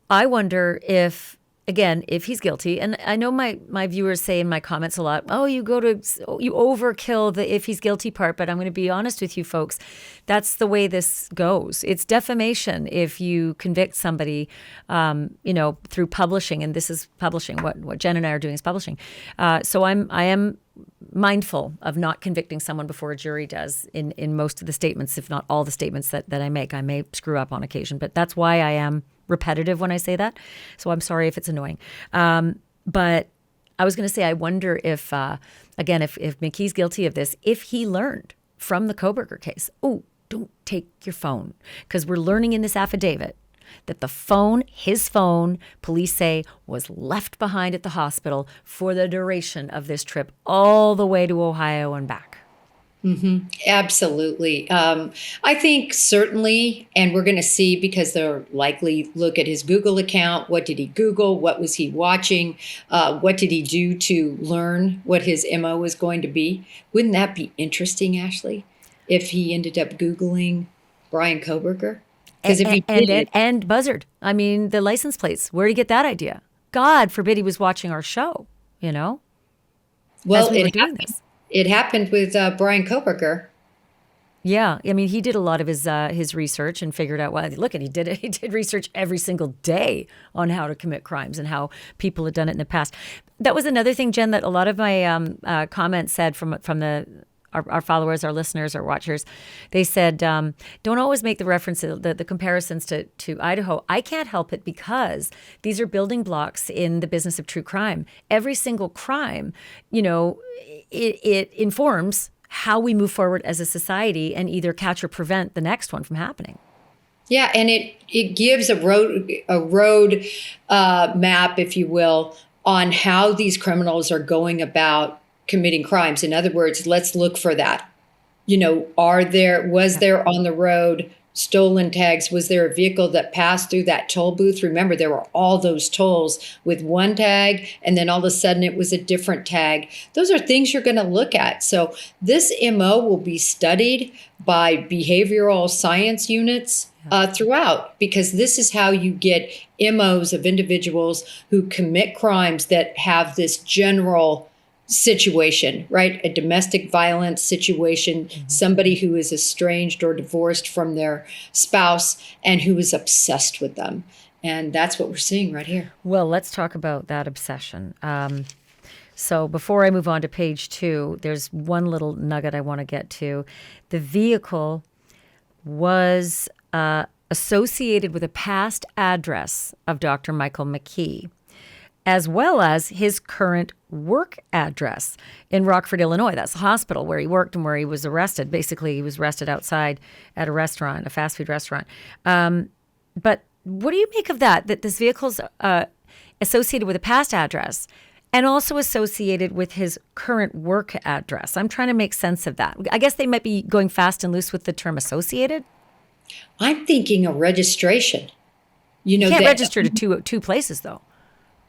I wonder if he's guilty, and I know my viewers say in my comments a lot, you overkill the if he's guilty part, but I'm going to be honest with you folks, that's the way this goes. It's defamation if you convict somebody, through publishing, and this is publishing. What Jen and I are doing is publishing. So I am mindful of not convicting someone before a jury does in most of the statements, if not all the statements that I make. I may screw up on occasion, but that's why I am repetitive when I say that. So I'm sorry if it's annoying. But I was going to say, I wonder if McKee's guilty of this, if he learned from the Koberger case, don't take your phone. Because we're learning in this affidavit that his phone, police say, was left behind at the hospital for the duration of this trip all the way to Ohio and back. Mm-hmm. Absolutely. I think certainly, and we're going to see, because they'll likely look at his Google account. What did he Google? What was he watching? What did he do to learn what his MO was going to be? Wouldn't that be interesting, Ashleigh, if he ended up Googling Brian Koberger? Because if he did, and buzzard. I mean, the license plates. Where did he get that idea? God forbid he was watching our show, Well, as we were doing this. It happened with Brian Koberger. Yeah, I mean, he did a lot of his research and figured out. Well, look, he did research every single day on how to commit crimes and how people had done it in the past. That was another thing, Jen, that a lot of my comments said from our followers, our listeners, our watchers. They said, don't always make the reference, the comparisons to Idaho. I can't help it because these are building blocks in the business of true crime. Every single crime, it informs how we move forward as a society and either catch or prevent the next one from happening. Yeah, and it gives a road map, if you will, on how these criminals are going about committing crimes. In other words, let's look for that. Was there on the road stolen tags? Was there a vehicle that passed through that toll booth? Remember, there were all those tolls with one tag, and then all of a sudden it was a different tag. Those are things you're going to look at. So this MO will be studied by behavioral science units throughout, because this is how you get MOs of individuals who commit crimes that have this general situation, right? A domestic violence situation, somebody who is estranged or divorced from their spouse and who is obsessed with them. And that's what we're seeing right here. Well, let's talk about that obsession. So before I move on to page 2, there's one little nugget I want to get to. The vehicle was associated with a past address of Dr. Michael McKee, as well as his current work address in Rockford, Illinois. That's the hospital where he worked and where he was arrested. Basically, he was arrested outside at a restaurant, a fast food restaurant. But what do you make of that this vehicle's associated with a past address and also associated with his current work address? I'm trying to make sense of that. I guess they might be going fast and loose with the term associated. I'm thinking a registration. You can't register to two places, though.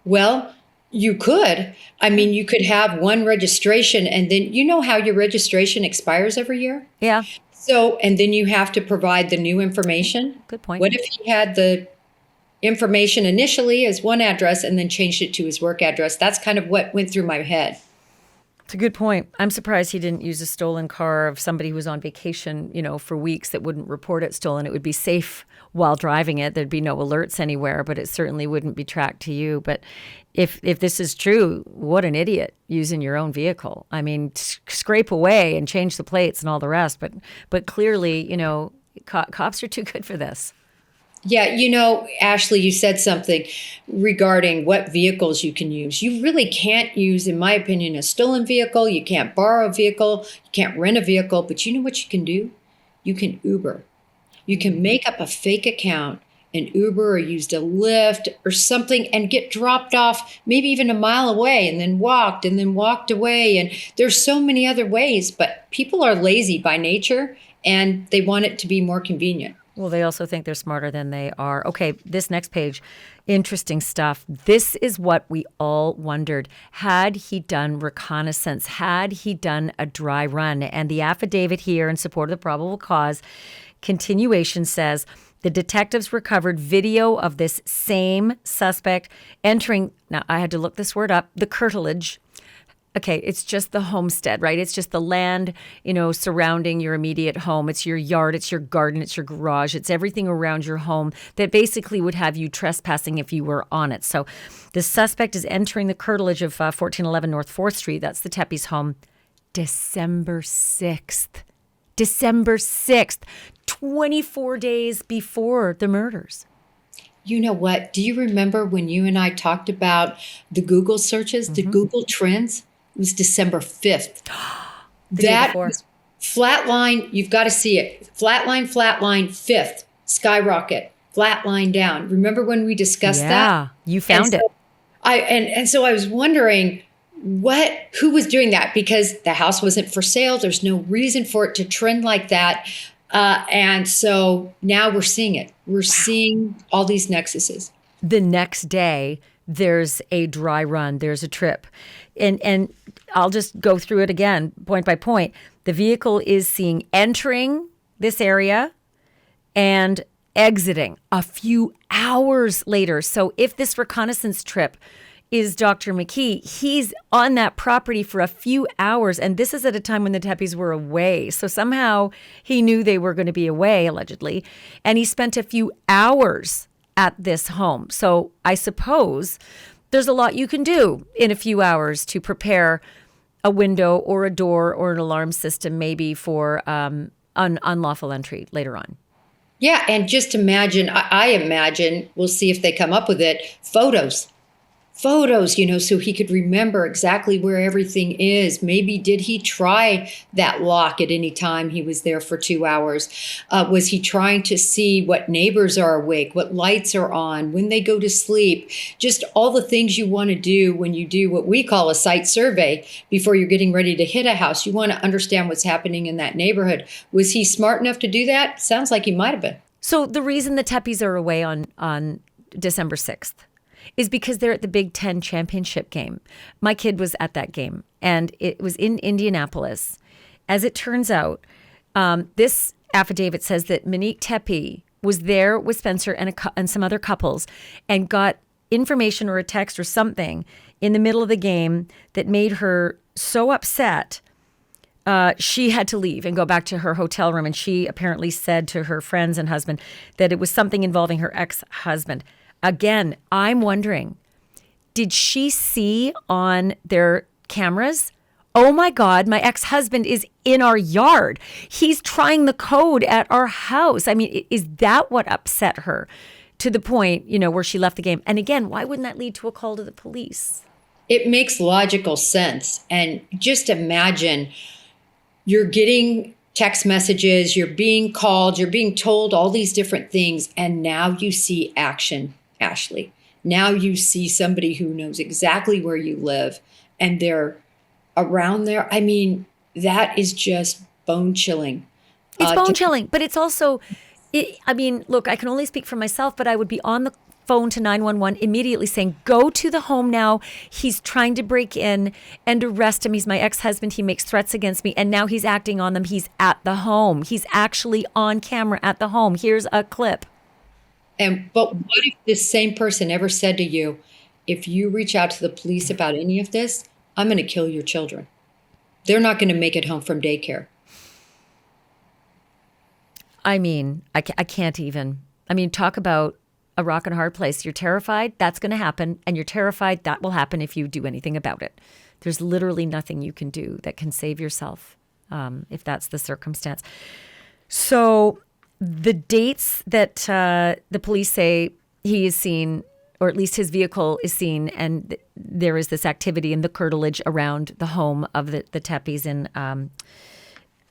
Well, you could. I mean, you could have one registration, and then how your registration expires every year? Yeah. So, and then you have to provide the new information. Good point. What if he had the information initially as one address and then changed it to his work address? That's kind of what went through my head. It's a good point. I'm surprised he didn't use a stolen car of somebody who was on vacation, for weeks, that wouldn't report it stolen. It would be safe while driving it. There'd be no alerts anywhere, but it certainly wouldn't be tracked to you. But if this is true, what an idiot using your own vehicle. I mean, scrape away and change the plates and all the rest. But clearly, cops are too good for this. Yeah, Ashley, you said something regarding what vehicles you can use. You really can't use, in my opinion, a stolen vehicle. You can't borrow a vehicle. You can't rent a vehicle. But you know what you can do? You can Uber. You can make up a fake account and Uber or used a Lyft or something and get dropped off maybe even a mile away and then walked away. And there's so many other ways, but people are lazy by nature and they want it to be more convenient. Well, they also think they're smarter than they are. Okay, this next page, interesting stuff. This is what we all wondered. Had he done reconnaissance? Had he done a dry run? And the affidavit here in support of the probable cause continuation says the detectives recovered video of this same suspect entering, now I had to look this word up, the curtilage. Okay, it's just the homestead, right? It's just the land, surrounding your immediate home. It's your yard, it's your garden, it's your garage, it's everything around your home that basically would have you trespassing if you were on it. So the suspect is entering the curtilage of 1411 North 4th Street. That's the Tepe's home. December 6th. December 6th, 24 days before the murders. You know what? Do you remember when you and I talked about the Google searches, the Google trends? It was December 5th. The day That before. was flatline. You've got to see it. Flatline, 5th, skyrocket, flatline down. Remember when we discussed that? Yeah, you found it. So I was wondering who was doing that, because the house wasn't for sale. There's no reason for it to trend like that. And so now we're seeing it. We're seeing all these nexuses. The next day, there's a dry run, there's a trip. And I'll just go through it again, point by point. The vehicle is seen entering this area and exiting a few hours later. So if this reconnaissance trip is Dr. McKee, he's on that property for a few hours. And this is at a time when the Tepes were away. So somehow he knew they were going to be away, allegedly. And he spent a few hours at this home. So I suppose there's a lot you can do in a few hours to prepare a window or a door or an alarm system, maybe for unlawful entry later on. Yeah, and just imagine, I imagine, we'll see if they come up with it, photos, so he could remember exactly where everything is. Maybe did he try that lock at any time he was there for 2 hours? Was he trying to see what neighbors are awake, what lights are on, when they go to sleep? Just all the things you want to do when you do what we call a site survey before you're getting ready to hit a house. You want to understand what's happening in that neighborhood. Was he smart enough to do that? Sounds like he might have been. So the reason the Tepes are away on December 6th is because they're at the Big Ten championship game. My kid was at that game, and it was in Indianapolis. As it turns out, this affidavit says that Monique Tepe was there with Spencer and some other couples and got information or a text or something in the middle of the game that made her so upset she had to leave and go back to her hotel room. And she apparently said to her friends and husband that it was something involving her ex-husband. Again, I'm wondering, did she see on their cameras, oh my God, my ex-husband is in our yard. He's trying the code at our house. I mean, is that what upset her to the point, where she left the game? And again, why wouldn't that lead to a call to the police? It makes logical sense. And just imagine you're getting text messages, you're being called, you're being told all these different things, and now you see action, Ashleigh. Now you see somebody who knows exactly where you live, and they're around there. I mean, that is just bone chilling. It's bone chilling, but it's also, look, I can only speak for myself, but I would be on the phone to 911 immediately saying, go to the home now. He's trying to break in and arrest him. He's my ex-husband. He makes threats against me. And now he's acting on them. He's at the home. He's actually on camera at the home. Here's a clip. But what if this same person ever said to you, if you reach out to the police about any of this, I'm going to kill your children. They're not going to make it home from daycare. I mean, I can't even. Talk about a rock and a hard place. You're terrified, that's going to happen. And you're terrified that will happen if you do anything about it. There's literally nothing you can do that can save yourself if that's the circumstance. So The dates that the police say he is seen, or at least his vehicle is seen, and there is this activity in the curtilage around the home of the Tepes in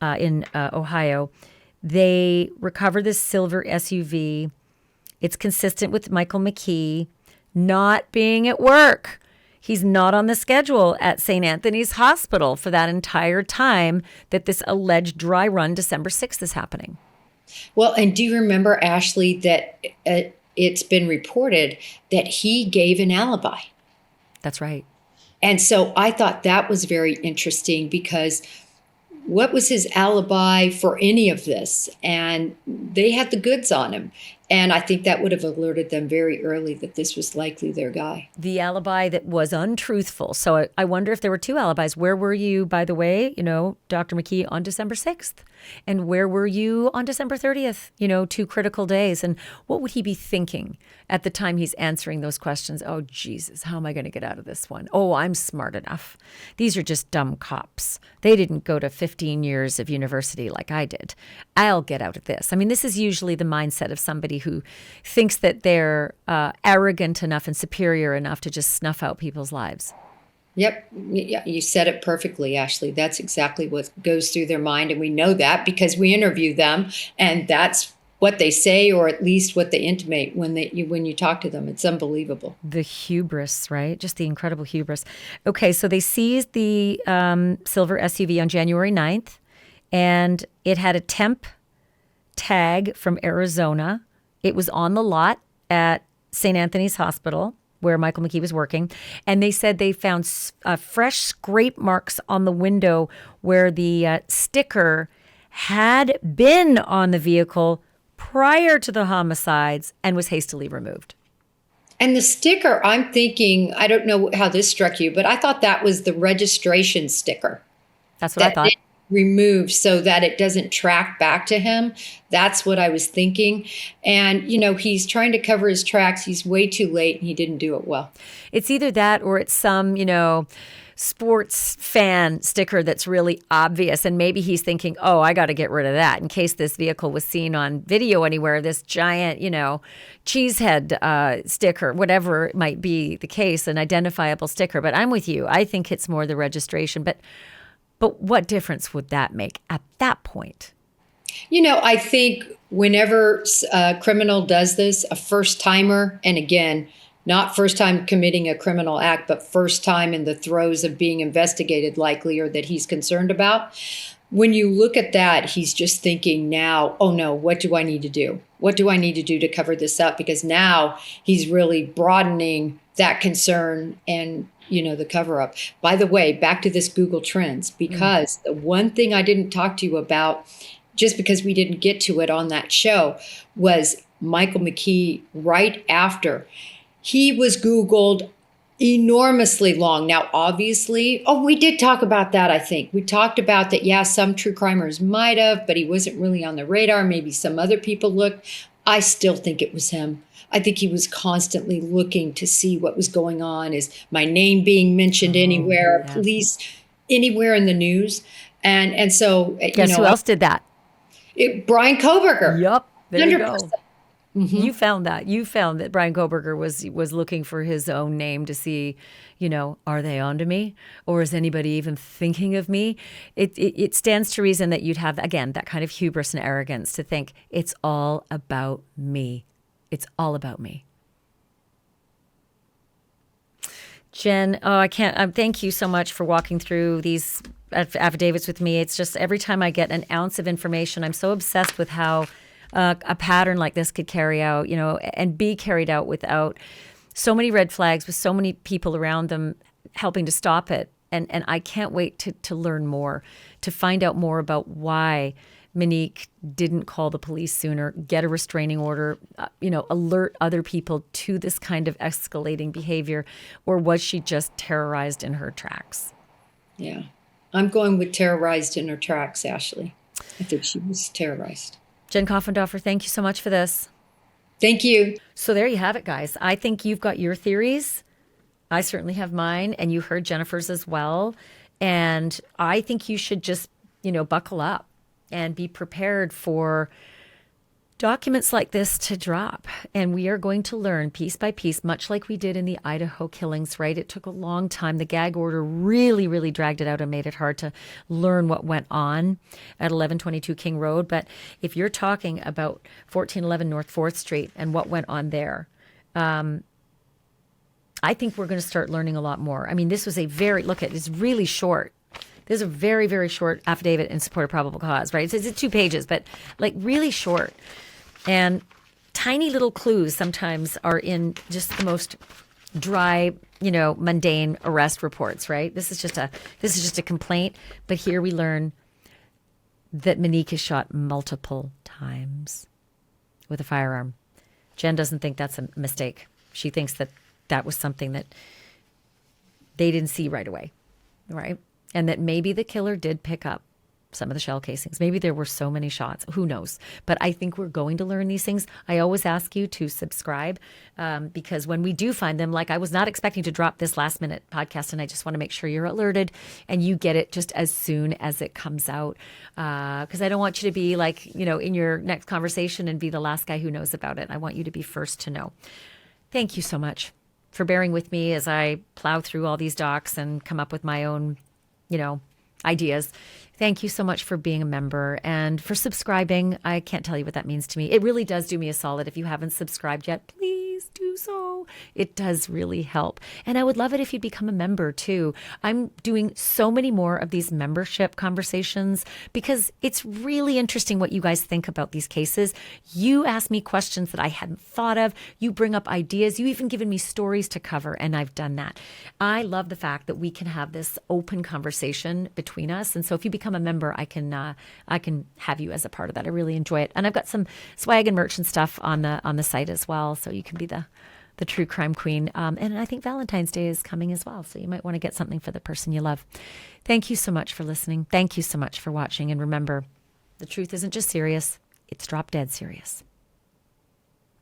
Ohio. They recover this silver SUV. It's consistent with Michael McKee not being at work. He's not on the schedule at St. Anthony's Hospital for that entire time that this alleged dry run December 6th is happening. Well, and do you remember, Ashleigh, that it's been reported that he gave an alibi? That's right. And so I thought that was very interesting, because what was his alibi for any of this? And they had the goods on him. And I think that would have alerted them very early that this was likely their guy. The alibi that was untruthful. So I wonder if there were two alibis. Where were you, by the way, Dr. McKee, on December 6th? And where were you on December 30th? 2 critical days. And what would he be thinking at the time he's answering those questions? Oh, Jesus, how am I going to get out of this one? Oh, I'm smart enough. These are just dumb cops. They didn't go to 15 years of university like I did. I'll get out of this. I mean, this is usually the mindset of somebody who thinks that they're arrogant enough and superior enough to just snuff out people's lives. Yep. Yeah, you said it perfectly, Ashleigh. That's exactly what goes through their mind. And we know that because we interview them, and that's what they say, or at least what they intimate when you talk to them. It's unbelievable. The hubris, right? Just the incredible hubris. Okay, so they seized the silver SUV on January 9th, and it had a temp tag from Arizona. It was on the lot at St. Anthony's Hospital, where Michael McKee was working. And they said they found fresh scrape marks on the window where the sticker had been on the vehicle prior to the homicides and was hastily removed. And the sticker, I'm thinking, I don't know how this struck you, but I thought that was the registration sticker. That's what I thought. Removed so that it doesn't track back to him. That's what I was thinking. And, he's trying to cover his tracks. He's way too late, and he didn't do it well. It's either that or it's some, sports fan sticker that's really obvious. And maybe he's thinking, oh, I got to get rid of that in case this vehicle was seen on video anywhere, this giant, cheesehead sticker, whatever it might be the case, an identifiable sticker. But I'm with you. I think it's more the registration. But what difference would that make at that point? I think whenever a criminal does this, a first timer, and again, not first time committing a criminal act, but first time in the throes of being investigated likely, or that he's concerned about. When you look at that, he's just thinking now, oh no, what do I need to do? What do I need to do to cover this up? Because now he's really broadening that concern and the cover up. By the way, back to this Google Trends, because the one thing I didn't talk to you about, just because we didn't get to it on that show, was Michael McKee right after. He was Googled enormously long. Now, obviously, we did talk about that, I think. We talked about that, yeah, some true crimers might have, but he wasn't really on the radar. Maybe some other people looked. I still think it was him. I think he was constantly looking to see what was going on. Is my name being mentioned anywhere, yeah. Police, anywhere in the news? And so, guess who else did that? Brian Koberger. Yep, there 100%. You go. Mm-hmm. You found that. You found that Brian Koberger was looking for his own name to see, are they onto me? Or is anybody even thinking of me? It stands to reason that you'd have, again, that kind of hubris and arrogance to think it's all about me. It's all about me. Jen, I can't. Thank you so much for walking through these affidavits with me. It's just every time I get an ounce of information, I'm so obsessed with how a pattern like this could carry out, and be carried out without so many red flags, with so many people around them helping to stop it. And I can't wait to learn more, to find out more about why Monique didn't call the police sooner, get a restraining order, alert other people to this kind of escalating behavior, or was she just terrorized in her tracks? Yeah, I'm going with terrorized in her tracks, Ashleigh. I think she was terrorized. Jen Coffendorfer, thank you so much for this. Thank you. So there you have it, guys. I think you've got your theories. I certainly have mine, and you heard Jennifer's as well. And I think you should just, buckle up and be prepared for documents like this to drop. And we are going to learn piece by piece, much like we did in the Idaho killings, right? It took a long time. The gag order really, really dragged it out and made it hard to learn what went on at 1122 King Road. But if you're talking about 1411 North 4th Street and what went on there, I think we're going to start learning a lot more. I mean, this was it's really short. There's a very, very short affidavit in support of probable cause, right? It's 2 pages, but like really short. And tiny little clues sometimes are in just the most dry, mundane arrest reports, right? This is just a complaint, but here we learn that Monique is shot multiple times with a firearm. Jen doesn't think that's a mistake. She thinks that was something that they didn't see right away, right? And that maybe the killer did pick up some of the shell casings. Maybe there were so many shots. Who knows? But I think we're going to learn these things. I always ask you to subscribe because when we do find them, like I was not expecting to drop this last minute podcast, and I just want to make sure you're alerted and you get it just as soon as it comes out. Because I don't want you to be like, in your next conversation and be the last guy who knows about it. I want you to be first to know. Thank you so much for bearing with me as I plow through all these docs and come up with my own ideas. Thank you so much for being a member and for subscribing. I can't tell you what that means to me. It really does do me a solid. If you haven't subscribed yet, please do so. It does really help. And I would love it if you'd become a member too. I'm doing so many more of these membership conversations because it's really interesting what you guys think about these cases. You ask me questions that I hadn't thought of. You bring up ideas. You even given me stories to cover, and I've done that. I love the fact that we can have this open conversation between us. And so if you become a member, I can have you as a part of that. I really enjoy it. And I've got some swag and merch and stuff on the site as well. So you can be the true crime queen. And I think Valentine's Day is coming as well. So you might want to get something for the person you love. Thank you so much for listening. Thank you so much for watching. And remember, the truth isn't just serious. It's drop dead serious.